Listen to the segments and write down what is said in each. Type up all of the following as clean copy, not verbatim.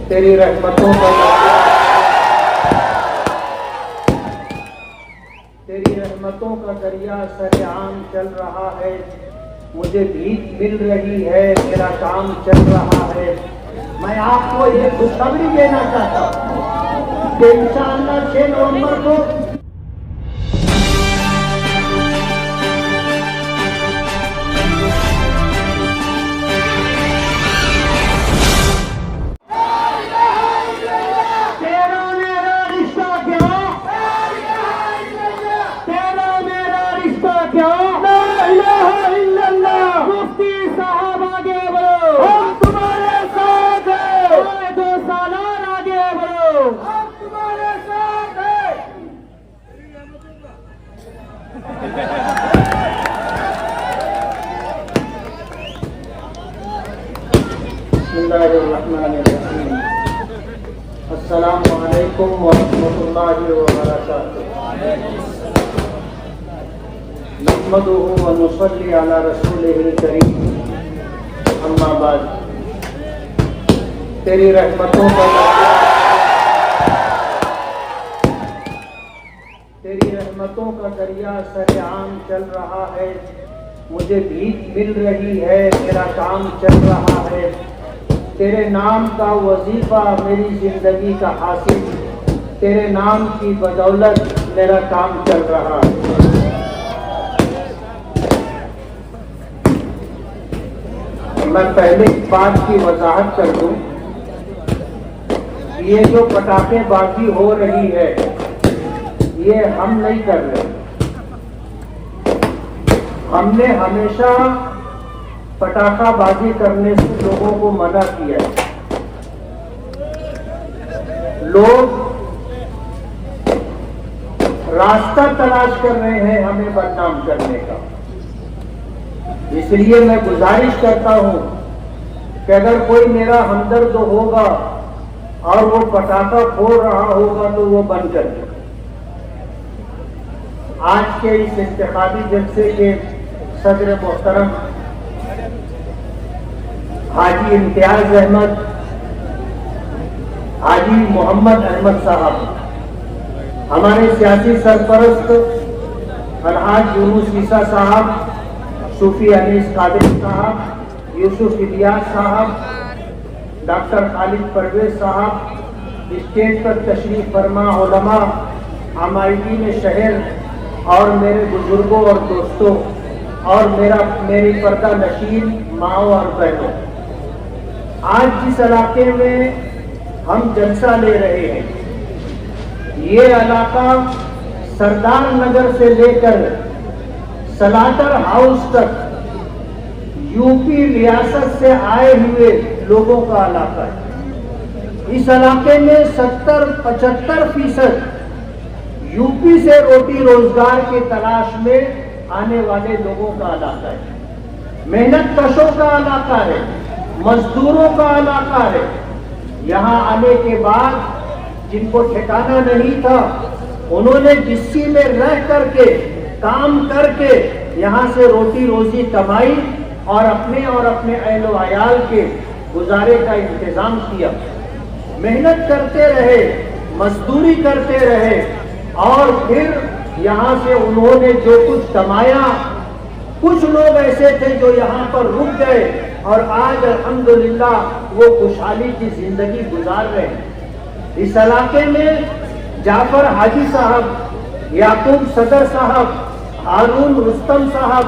تیری رحمتوں کا دریا سرعام چل رہا ہے، مجھے بھیک مل رہی ہے، میرا کام چل رہا ہے۔ میں آپ کو یہ خوشخبری دینا چاہتا ہوں کہ انشاءاللہ 6 نومبر کو بسم اللہ الرحمن الرحیم۔ السلام علیکم ورحمۃ اللہ وبرکاتہ۔ نحمدہ ونصلی علی رسولہ الکریم، اما بعد۔ تیری رحمتوں کا دریا سرعام چل رہا ہے، مجھے بھیک مل رہی ہے، میرا کام چل رہا ہے۔ تیرے نام کا وظیفہ میری زندگی کا حاصل، تیرے نام کی بدولت میرا کام چل رہا ہے۔ میں پہلے اس بات کی وضاحت کر دوں، یہ جو پٹاخے بازی ہو رہی ہے یہ ہم نہیں کر رہے۔ ہم نے ہمیشہ پٹاخہ بازی کرنے سے لوگوں کو منع کیا ہے۔ لوگ راستہ تلاش کر رہے ہیں ہمیں بدنام کرنے کا، اس لیے میں گزارش کرتا ہوں کہ اگر کوئی میرا ہمدرد ہوگا اور وہ پٹاخہ پھوڑ رہا ہوگا تو وہ بند کر دے۔ آج کے اس انتخابی جلسے کے صدر محترم حاجی امتیاز احمد، حاجی محمد احمد صاحب، ہمارے سیاسی سرپرست الحاج یونس عیسیٰ صاحب، صوفی انیس قادری صاحب، یوسف الیاس صاحب، ڈاکٹر خالد پرویز صاحب، اسٹیج پر تشریف فرما علماء، عمائدین شہر اور میرے بزرگوں اور دوستوں اور میری پردہ نشین ماؤں اور بہنوں، آج جس علاقے میں ہم جلسہ لے رہے ہیں یہ علاقہ سردار نگر سے لے کر سلاٹر ہاؤس تک یو پی ریاست سے آئے ہوئے لوگوں کا علاقہ ہے۔ اس علاقے میں 70-75% یو پی سے روٹی روزگار کی تلاش میں آنے والے لوگوں کا علاقہ ہے، محنت کشوں کا علاقہ ہے، مزدوروں کا علاقہ ہے۔ یہاں آنے کے بعد جن کو ٹھکانہ نہیں تھا انہوں نے جسی میں رہ کر کے کام کر کے یہاں سے روٹی روزی کمائی اور اپنے اہل و عیال کے گزارے کا انتظام کیا، محنت کرتے رہے، مزدوری کرتے رہے، اور پھر یہاں سے انہوں نے جو کچھ کمایا، کچھ لوگ ایسے تھے جو یہاں پر رک گئے اور آج الحمدللہ وہ خوشحالی کی زندگی گزار رہے ہیں۔ اس علاقے میں جعفر حاجی صاحب، یعقوب صدر صاحب، ہارون رستم صاحب،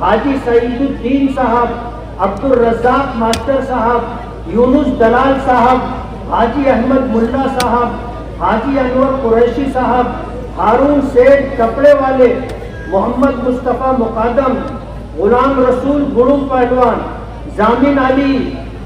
حاجی سعید الدین صاحب، عبد الرزاق ماسٹر صاحب، یونس دلال صاحب، حاجی احمد ملا صاحب، حاجی انور قریشی صاحب، ہارون سیٹھ کپڑے والے، محمد مصطفیٰ مقادم، غلام رسول گڑو پہلوان، زامن علی،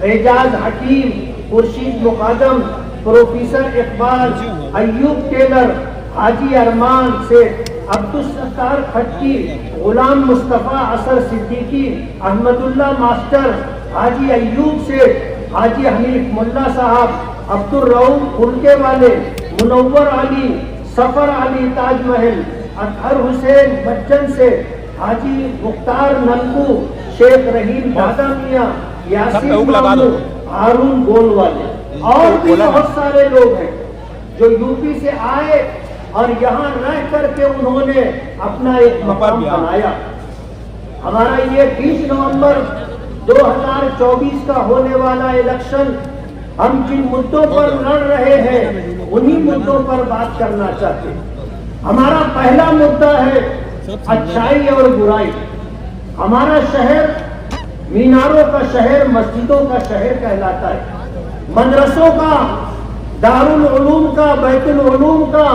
اعجاز حکیم، خورشید مقادم، پروفیسر اقبال، ایوب ٹیلر، حاجی ارمان سیٹھ، عبدالستار کھٹکی، غلام مصطفیٰ اثر صدیقی، احمد اللہ ماسٹر، حاجی ایوب سیٹھ، حاجی حنیف ملا صاحب، عبد الرؤف پھلکے والے، منور علی، سفر علی تاج محل، اطہر حسین بچن سے، حاجی مختار نلکو، شیخ رحیم دادا میاں، یاسین مامو، ہارون گول والے۔ اور بھی بہت سارے لوگ ہیں جو یوپی سے آئے اور یہاں رہ کر کے انہوں نے اپنا ایک مقام بنایا. ہمارا یہ 20 نومبر 2024 کا ہونے والا الیکشن، ہم جن مدوں پر لڑ رہے ہیں انہی مدوں پر بات کرنا چاہتے ہیں. ہمارا پہلا مدعا ہے اچھائی اور برائی. ہمارا شہر میناروں کا شہر، مسجدوں کا شہر کہلاتا ہے، مدرسوں کا، دارالعلوم کا، بیت العلوم کا،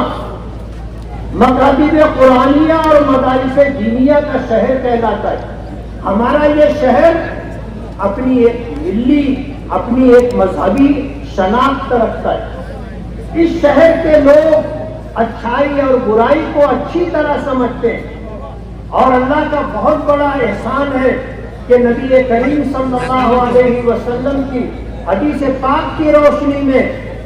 مکاتب قرآنیہ اور مدارس دینیہ کا شہر کہلاتا ہے. ہمارا یہ شہر اپنی ایک ملی، اپنی ایک مذہبی شناخت رکھتا ہے. اس شہر کے لوگ اچھائی اور برائی کو اچھی طرح سمجھتے ہیں، اور اللہ کا بہت بڑا احسان ہے کہ نبی کریم صلی اللہ علیہ وسلم کی حدیث پاک کی روشنی میں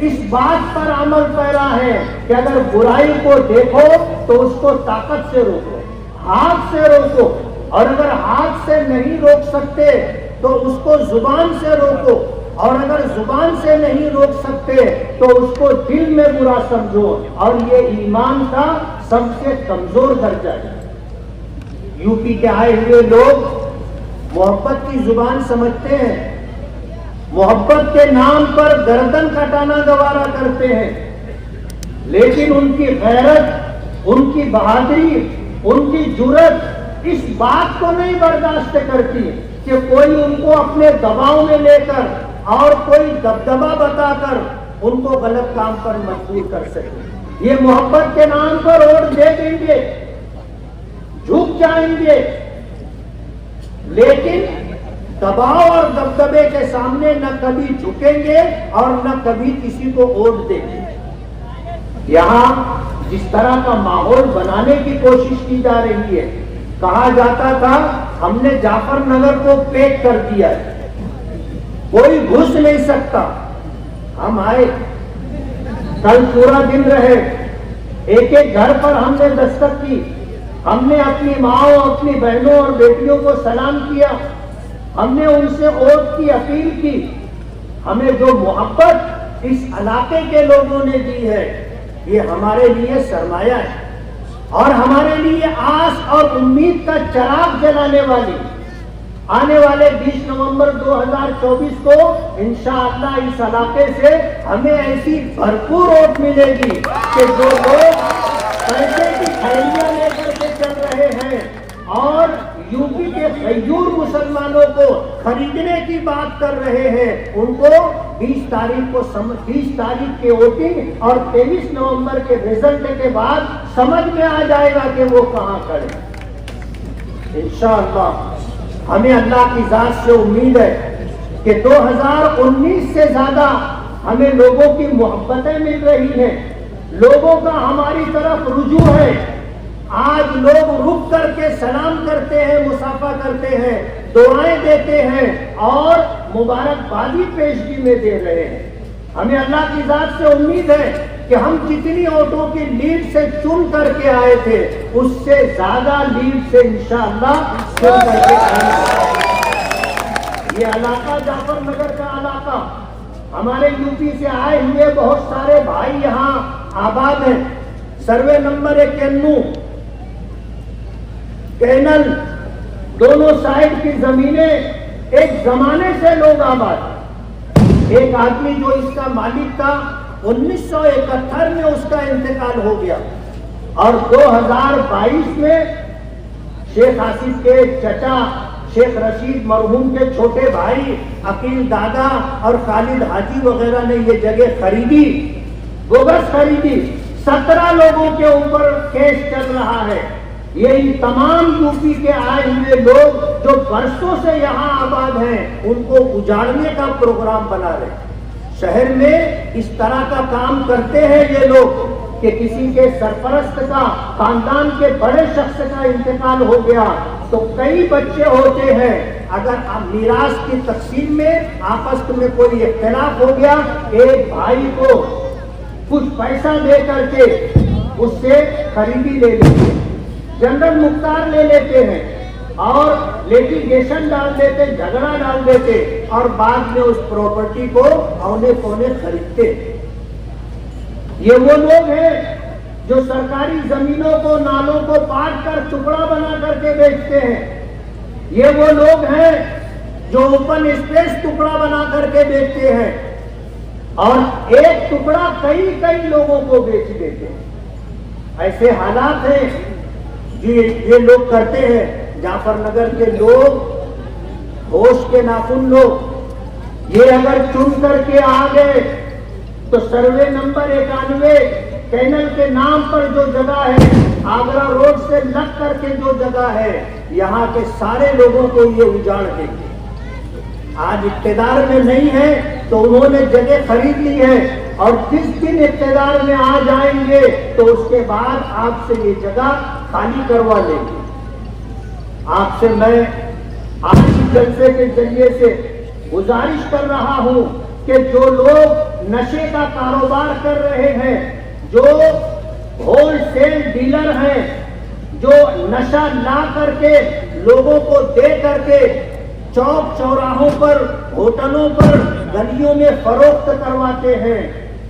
اس بات پر عمل پیرا ہے کہ اگر برائی کو دیکھو تو اس کو طاقت سے روکو، ہاتھ سے روکو، اور اگر ہاتھ سے نہیں روک سکتے تو اس کو زبان سے روکو، اور اگر زبان سے نہیں روک سکتے تو اس کو دل میں برا سمجھو. اور یہ ایمان کا سب سے کمزور درجہ ہے. یوپی کے آئے ہوئے لوگ محبت کی زبان سمجھتے ہیں، محبت کے نام پر گردن کٹانا گوارا کرتے ہیں، لیکن ان کی غیرت، ان کی بہادری، ان کی جرأت اس بات کو نہیں برداشت کرتی کہ کوئی ان کو اپنے دباؤ میں لے کر اور کوئی دبدبا بتا کر ان کو غلط کام پر مجبور کر سکے. یہ محبت کے نام پر ووٹ دے دیں گے، جھک جائیں گے، لیکن دباؤ اور دبدبے کے سامنے نہ کبھی جھکیں گے اور نہ کبھی کسی کو ووٹ دیں گے. یہاں جس طرح کا ماحول بنانے کی کوشش کی جا رہی ہے، کہا جاتا تھا ہم نے جعفر نگر کو پیک کر دیا ہے، کوئی گھس نہیں سکتا. ہم آئے، کل پورا دن رہے، ایک ایک گھر پر ہم نے دستک کی، ہم نے اپنی ماں، اپنی بہنوں اور بیٹیوں کو سلام کیا، ہم نے ان سے ووٹ کی اپیل کی. ہمیں جو محبت اس علاقے کے لوگوں نے دی ہے یہ ہمارے لیے سرمایہ ہے، اور ہمارے لیے آس اور امید کا چراغ جلانے والی. آنے والے 20 نومبر 2024 کو انشاءاللہ اس علاقے سے ہمیں ایسی بھرپور ووٹ ملے گی کہ جو لوگ پیسے کی تھیلیاں لے کر کے چل رہے ہیں اور یوپی کے غیور مسلمانوں کو خریدنے کی بات کر رہے ہیں، ان کو 20 تاریخ کے ووٹنگ اور 23 نومبر کے رزلٹ کے بعد سمجھ میں آ جائے گا کہ وہ کہاں کھڑے. انشاءاللہ ہمیں اللہ کی ذات سے امید ہے کہ 2019 سے زیادہ ہمیں لوگوں کی محبتیں مل رہی ہیں، لوگوں کا ہماری طرف رجوع ہے. آج لوگ رک کر کے سلام کرتے ہیں، مصافحہ کرتے ہیں، دعائیں دیتے ہیں اور مبارکبادی پیشگی میں دے رہے ہیں. ہمیں اللہ کی ذات سے امید ہے کہ ہم جتنی ووٹوں کی لیڈ سے چن کر کے آئے تھے اس سے زیادہ لیڈ سے انشاءاللہ چن کر کے آئے ہیں. یہ علاقہ جعفر نگر کا علاقہ، ہمارے یوپی سے آئے ہوئے بہت سارے بھائی یہاں آباد ہیں. سروے نمبر 91 کینل دونوں سائڈ کی زمینیں ایک زمانے سے لوگ آباد. ایک آدمی جو اس کا مالک تھا 1971 میں اس کا انتقال ہو گیا، اور 2022 میں شیخ آصف کے چچا شیخ رشید مرحوم کے چھوٹے بھائی عقیل دادا اور خالد حاجی وغیرہ نے یہ جگہ خریدی، گوبس خریدی. 17 لوگوں کے اوپر کیس چل رہا ہے. یہ تمام یوپی کے آئے ہوئے لوگ جو برسوں سے یہاں آباد ہیں ان کو اجاڑنے کا پروگرام بنا رہے ہیں. شہر میں اس طرح کا کام کرتے ہیں یہ لوگ کہ کسی کے سرپرست کا، خاندان کے بڑے شخص کا انتقال ہو گیا تو کئی بچے ہوتے ہیں، اگر میراث کی تقسیم میں آپس میں کوئی اختلاف ہو گیا، ایک بھائی کو کچھ پیسہ دے کر کے اس سے خریدی لے لیتے ہیں، جنرل مختار لے لیتے ہیں، اور لیٹیگیشن ڈال دیتے, جھگڑا ڈال دیتے اور بعد میں اس پراپرٹی کو اونے پونے خریدتے. یہ وہ لوگ ہیں جو سرکاری زمینوں کو, نالوں کو کاٹ کر ٹکڑا بنا کر کے بیچتے ہیں. یہ وہ لوگ ہیں جو اوپن اسپیس ٹکڑا بنا کر کے بیچتے ہیں اور ایک ٹکڑا کئی لوگوں کو بیچ دیتے ہیں. ایسے حالات ہیں جو یہ لوگ کرتے ہیں. جعفر نگر کے لوگ, ہوش کے ناخن لوگ, یہ اگر چن کر کے آ گئے تو سروے نمبر 91 کینل کے نام پر جو جگہ ہے, آگرہ روڈ سے لگ کر کے جو جگہ ہے, یہاں کے سارے لوگوں کو یہ اجاڑ دیں گے. آج اقتدار میں نہیں ہے تو انہوں نے جگہ خرید لی ہے, اور جس دن اقتدار میں آ جائیں گے تو اس کے بعد آپ سے یہ جگہ خالی کروا لیں گے. آپ سے میں آج کی جلسے کے ذریعے سے گزارش کر رہا ہوں کہ جو لوگ نشے کا کاروبار کر رہے ہیں, جو ہول سیل ڈیلر ہیں, جو نشہ لا کر کے لوگوں کو دے کر کے چوک چوراہوں پر, ہوٹلوں پر, گلیوں میں فروخت کرواتے ہیں,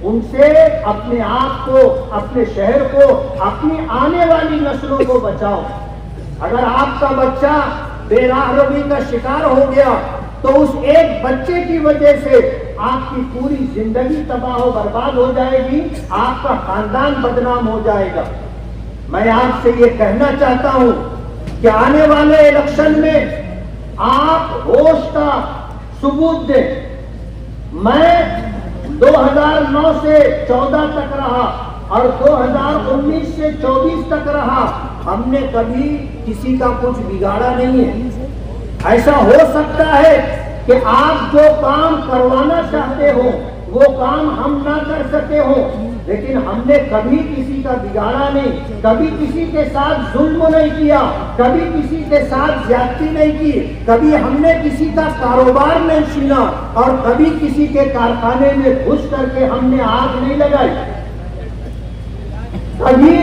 ان سے اپنے آپ کو, اپنے شہر کو, اپنی آنے والی نسلوں کو بچاؤ. اگر آپ کا بچہ بے راہ روی کا شکار ہو گیا تو اس ایک بچے کی وجہ سے آپ کی پوری زندگی تباہ و برباد ہو جائے گی, آپ کا خاندان بدنام ہو جائے گا. میں آپ سے یہ کہنا چاہتا ہوں کہ آنے والے الیکشن میں آپ ہوش کا ثبوت دیں. میں 2009 سے 14 تک رہا اور 2019 سے 24 تک رہا, ہم نے کبھی کسی کا کچھ بگاڑا نہیں ہے. ایسا ہو سکتا ہے کہ آپ جو کام کروانا چاہتے ہو وہ کام ہم نہ کر سکے ہوں, لیکن ہم نے کبھی کسی کا بگاڑا نہیں, کبھی کسی کے ساتھ ظلم نہیں کیا, کبھی کسی کے ساتھ زیادتی نہیں کی, کبھی ہم نے کسی کا کاروبار نہیں چھینا, اور کبھی کسی کے کارخانے میں گھس کر کے ہم نے آگ نہیں لگائی. کبھی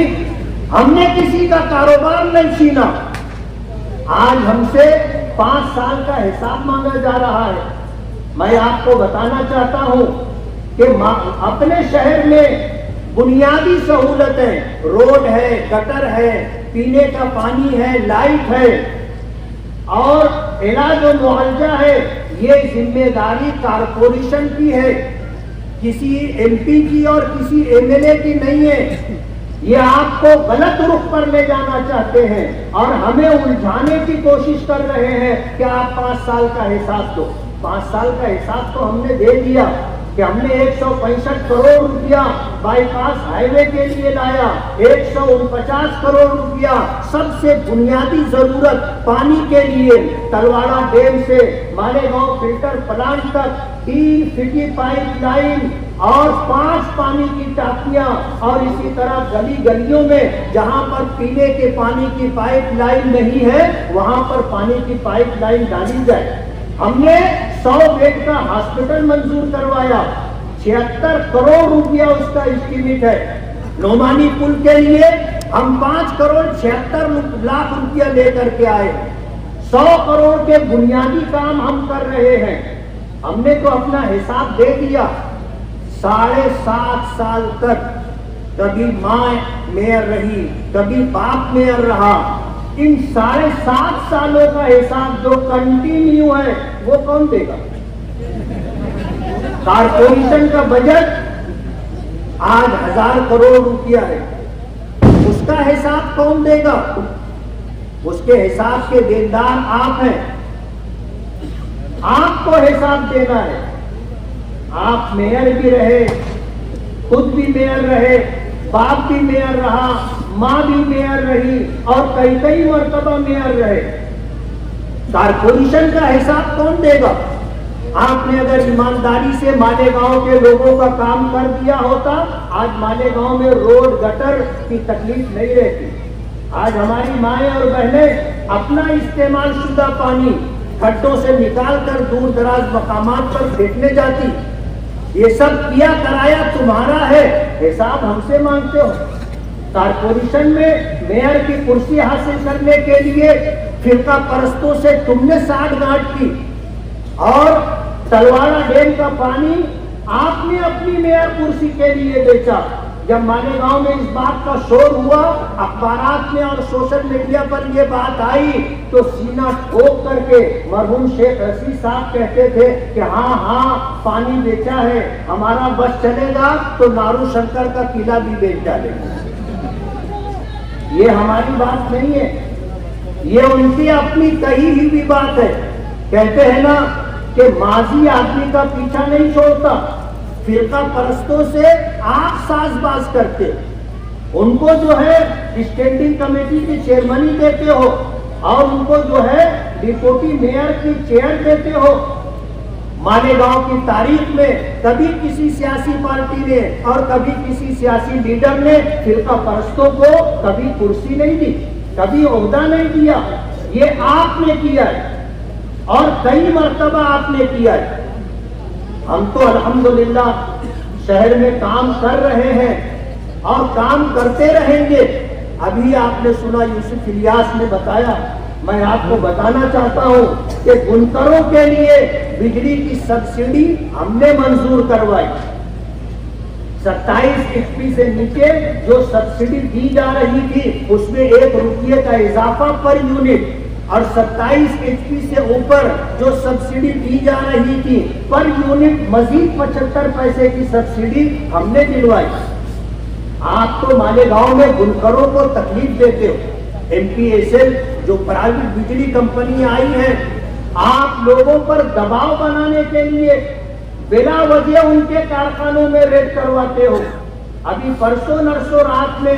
ہم نے کسی کا کاروبار نہیں چھینا. آج ہم سے 5 سال کا حساب مانگا جا رہا ہے. میں آپ کو بتانا چاہتا ہوں کہ اپنے شہر میں بنیادی سہولتیں, روڈ ہے, گٹر ہے, پینے کا پانی ہے, لائٹ ہے اور علاج و معالجہ ہے, یہ ذمہ داری کارپوریشن کی ہے, کسی ایم پی کی اور کسی ایم ایل اے کی نہیں ہے. یہ آپ کو غلط رخ پر لے جانا چاہتے ہیں اور ہمیں الجھانے کی کوشش کر رہے ہیں کہ آپ 5 سال کا حساب دو. 5 سال کا حساب تو ہم نے دے دیا کہ ہم نے 165 کروڑ روپیہ بائی پاس ہائی وے کے لیے لایا, 149 کروڑ روپیہ سب سے بنیادی ضرورت پانی کے لیے, تلواڑا ڈیم سے مالیگاؤں فلٹر پلانٹ تک 3 فٹی پائپ لائن اور 5 پانی کی ٹاپیاں, اور اسی طرح گلی گلیوں میں جہاں پر پینے کے پانی کی پائپ لائن نہیں ہے وہاں پر پانی کی پائپ لائن ڈالی جائے. ہم نے 100 بیڈ کا ہاسپٹل منظور کروایا, 76 کروڑ روپیہ اس کا اسٹیمیٹ ہے. نعمانی پل کے لیے ہم 5 کروڑ 76 لاکھ روپیہ لے کر کے آئے. 100 کروڑ کے بنیادی کام ہم کر رہے ہیں. ہم نے تو اپنا حساب دے دیا. 7.5 سال تک کبھی ماں میئر رہی, کبھی باپ میئر رہا. ان 7.5 سالوں کا حساب جو کنٹینیو ہے وہ کون دے گا؟ کارپوریشن کا بجٹ آج 1000 کروڑ روپیہ ہے, اس کا حساب کون دے گا؟ اس کے حساب کے دیندار آپ ہیں, آپ کو حساب دینا ہے. آپ میئر بھی رہے, خود بھی میئر رہے, باپ بھی میئر رہا, ماں بھی میئر رہی اور کئی مرتبہ میئر رہے. کارپوریشن کا حساب کون دے گا؟ آپ نے اگر ایمانداری سے مالیگاؤں کے لوگوں کا کام کر دیا ہوتا, آج مالیگاؤں میں روڈ گٹر کی تکلیف نہیں رہتی. آج ہماری مائیں اور بہنیں اپنا استعمال شدہ پانی کھڈوں سے نکال کر دور دراز مقامات پر پھینکنے جاتی. یہ سب کیا کرایا تمہارا ہے, حساب ہم سے مانگتے ہو. کارپوریشن میں میئر کی کرسی حاصل کرنے کے لیے فرقہ پرستوں سے تم نے ساٹھ گانٹ کی، اور تلوارا ڈیم کا پانی آپ نے اپنی میئر کرسی کے لیے بیچا۔ جب مالیگاؤں میں اس بات کا شور ہوا، اخبارات میں اور سوشل میڈیا پر یہ بات آئی، تو سینہ ٹھوک کر کے مرحوم شیخ رشید صاحب کہتے تھے کہ ہاں ہاں پانی بیچا ہے، ہمارا بس چلے گا تو نارو شنکر کا قلعہ بھی بیچ ڈالے گا۔ یہ ہماری بات نہیں ہے، یہ ان کی اپنی کہی ہوئی بات ہے۔ کہتے ہیں نا کہ ماضی آدمی کا پیچھا نہیں چھوڑتا، فرقہ پرستوں سے آپ ساز باز کرتے، ان کو جو ہے اسٹینڈنگ کمیٹی کی چیئرمنی دیتے ہو، اور ان کو جو ہے ڈپٹی میئر کی چیئر دیتے ہو۔ مالیگاؤں کی تاریخ میں کبھی کسی سیاسی پارٹی نے اور کبھی کسی سیاسی لیڈر نے فرقہ پرستوں کو کبھی کرسی نہیں دی، کبھی عہدہ نہیں دیا۔ یہ آپ نے کیا ہے، اور کئی مرتبہ آپ نے کیا ہے۔ ہم تو الحمدللہ شہر میں کام کر رہے ہیں اور کام کرتے رہیں گے۔ ابھی آپ نے سنا یوسف الیاس نے بتایا، میں آپ کو بتانا چاہتا ہوں کہ بنکروں کے لیے بجلی کی سبسڈی ہم نے منظور کروائی۔ 27 HP سے نیچے جو سبسڈی دی جا رہی تھی اس میں 1 روپیے کا اضافہ پر یونٹ، اور 27 HP سے اوپر جو سبسڈی دی جا رہی تھی پر یونٹ مزید 75 پیسے کی سبسڈی ہم نے دلوائی۔ آپ تو مالیگاؤں میں بنکروں کو تکلیف دیتے ہو۔ MPSL جو پرائیویٹ بجلی کمپنی آئی ہے، آپ لوگوں پر دباؤ بنانے کے لیے بلا وجہ ان کے کارخانوں میں ریڈ کرواتے ہو۔ ابھی پرسوں نرسوں رات میں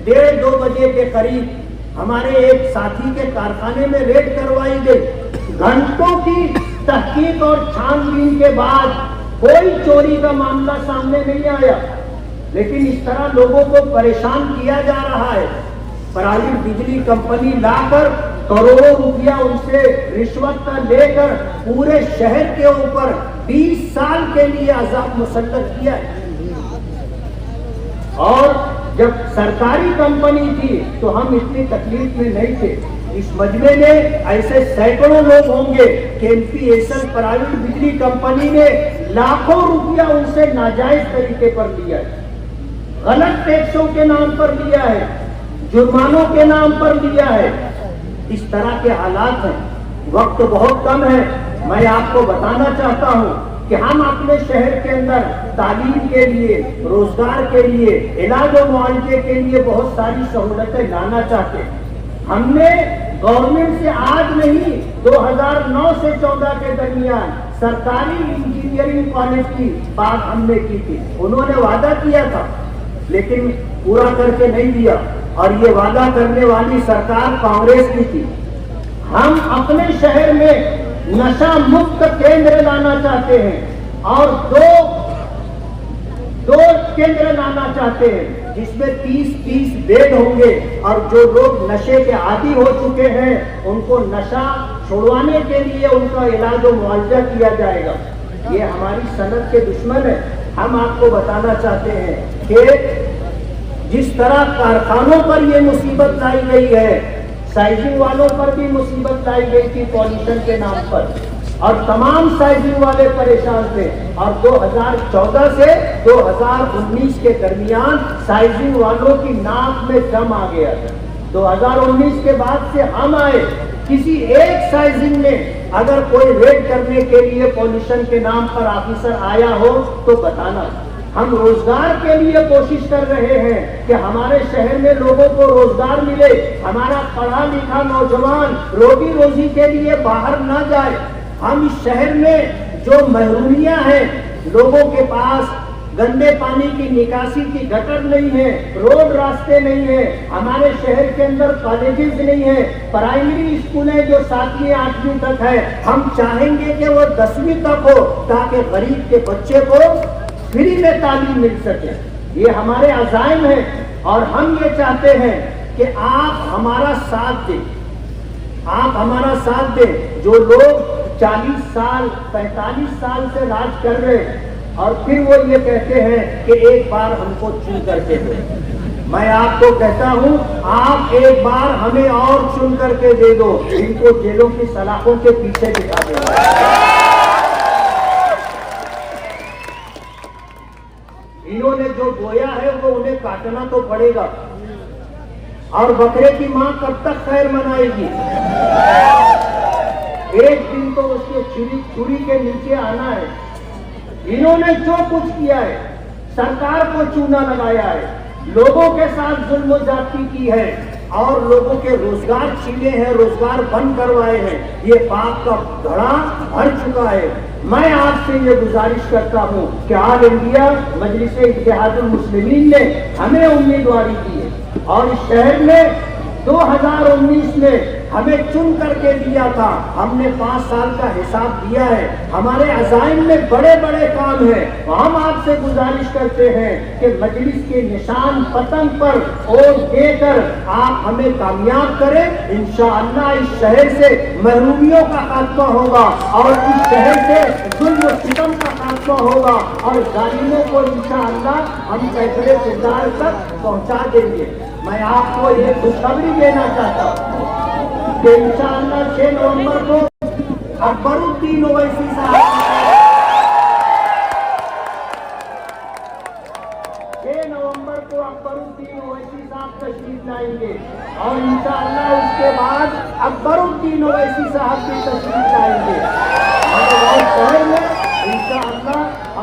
1:30-2 بجے کے قریب ہمارے ایک ساتھی کے کارخانے میں ریڈ کروائی گئی۔ گھنٹوں کی تحقیق اور چھان بین کے بعد کوئی چوری کا معاملہ سامنے نہیں آیا، لیکن اس طرح لوگوں کو پریشان کیا جا رہا ہے۔ پرائیویٹ بجلی کمپنی لا کر کروڑوں روپیہ ان سے رشوت کا لے کر پورے شہر کے اوپر 20 سال کے لیے عذاب مسلط کیا ہے۔ اور جب سرکاری کمپنی تھی تو ہم اتنی تکلیف میں نہیں تھے۔ اس مجمع میں ایسے سینکڑوں لوگ ہوں گے کہ MPSL پرائیویٹ بجلی کمپنی نے لاکھوں روپیہ ان سے ناجائز طریقے پر لیا ہے، غلط ٹیکسوں کے نام پر لیا ہے، جرمانوں کے نام پر لیا ہے۔ اس طرح کے حالات ہیں۔ وقت بہت کم ہے، میں آپ کو بتانا چاہتا ہوں کہ ہم اپنے شہر کے اندر تعلیم کے لیے، روزگار کے لیے، علاج و معالجے کے لیے بہت ساری سہولتیں لانا چاہتے ہیں۔ ہم نے گورنمنٹ سے آج نہیں، 2009 سے 14 کے درمیان سرکاری انجینئرنگ کالج کی بات ہم نے کی تھی۔ انہوں نے وعدہ کیا تھا لیکن پورا کر کے نہیں دیا، اور یہ وعدہ کرنے والی سرکار کانگریس کی تھی۔ ہم اپنے شہر میں نشہ مکت کیندر لانا چاہتے ہیں، اور دو کیندر لانا چاہتے ہیں جس میں 30 بیڈ ہوں گے، اور جو لوگ نشے کے عادی ہو چکے ہیں ان کو نشہ چھڑوانے کے لیے ان کا علاج و معالجہ کیا جائے گا۔ یہ ہماری صنعت کے دشمن ہے۔ ہم آپ کو بتانا چاہتے ہیں کہ جس طرح کارخانوں پر یہ مصیبت لائی گئی ہے، سائزنگ والوں پر بھی مصیبت لائی گئی تھی پالیوشن کے نام پر، اور تمام سائزنگ والے پریشان تھے، اور 2014 سے 2019 کے درمیان سائزنگ والوں کی ناک میں دم آ گیا تھا۔ 2019 کے بعد سے ہم آئے، کسی ایک سائزنگ میں اگر کوئی ریڈ کرنے کے لیے پالیوشن کے نام پر آفیسر آیا ہو تو بتانا۔ ہم روزگار کے لیے کوشش کر رہے ہیں کہ ہمارے شہر میں لوگوں کو روزگار ملے، ہمارا پڑھا لکھا نوجوان روزی روزی کے لیے باہر نہ جائے۔ ہم اس شہر میں جو محرومیاں ہیں، لوگوں کے پاس گندے پانی کی نکاسی کی گٹر نہیں ہے، روڈ راستے نہیں ہیں، ہمارے شہر کے اندر کالجز نہیں ہیں، پرائمری اسکولیں جو 7ویں 8ویں تک ہے، ہم چاہیں گے کہ وہ 10ویں تک ہو تاکہ غریب کے بچے کو فری میں تعلیم مل سکے۔ یہ ہمارے عزائم ہیں، اور ہم یہ چاہتے ہیں کہ آپ ہمارا ساتھ دیں، آپ ہمارا ساتھ دیں۔ جو لوگ 40 سال 45 سال سے راج کر رہے ہیں اور پھر وہ یہ کہتے ہیں کہ ایک بار ہم کو چن کر کے دیں، میں آپ کو کہتا ہوں آپ ایک بار ہمیں اور چن کر کے دے دو، ان کو جیلوں کی سلاخوں کے پیچھے بٹھا دے گا۔ انہوں نے جو بویا ہے وہ انہیں کاٹنا تو پڑے گا، اور بکرے کی ماں کب تک خیر منائے گی؟ ایک دن تو اس کے چھری کے نیچے آنا ہے۔ انہوں نے جو کچھ کیا ہے، سرکار کو چونا لگایا ہے، لوگوں کے ساتھ ظلم و زیادتی کی ہے، اور لوگوں کے روزگار چھینے ہیں، روزگار بند کروائے ہیں، یہ پاپ کا گھڑا بھر چکا ہے۔ میں آپ سے یہ گزارش کرتا ہوں کہ آل انڈیا مجلس اتحاد المسلمین نے ہمیں امیدواری دی ہے، اور اس شہر میں 2019 میں ہمیں چن کر کے دیا تھا، ہم نے 5 سال کا حساب دیا ہے، ہمارے عزائم میں بڑے بڑے کام ہیں۔ ہم آپ سے گزارش کرتے ہیں کہ مجلس کے نشان پتنگ پر اور دے کر آپ ہمیں کامیاب کریں۔ انشاءاللہ اس شہر سے محرومیوں کا خاتمہ ہوگا، اور اس شہر سے ظلم و ستم کا خاتمہ ہوگا، اور ظالموں کو انشاءاللہ ہم فیصلے کردار تک پہنچا دیں گے۔ میں آپ کو یہ خوشخبری دینا چاہتا ہوں کہ انشاءاللہ 6 نومبر کو اکبر الدین اویسی صاحب 6 نومبر کو اکبر الدین اویسی صاحب تشریف لائیں گے، اور انشاءاللہ اس کے بعد اکبر الدین اویسی صاحب بھی تشریف لائیں گے۔ اور شہر میں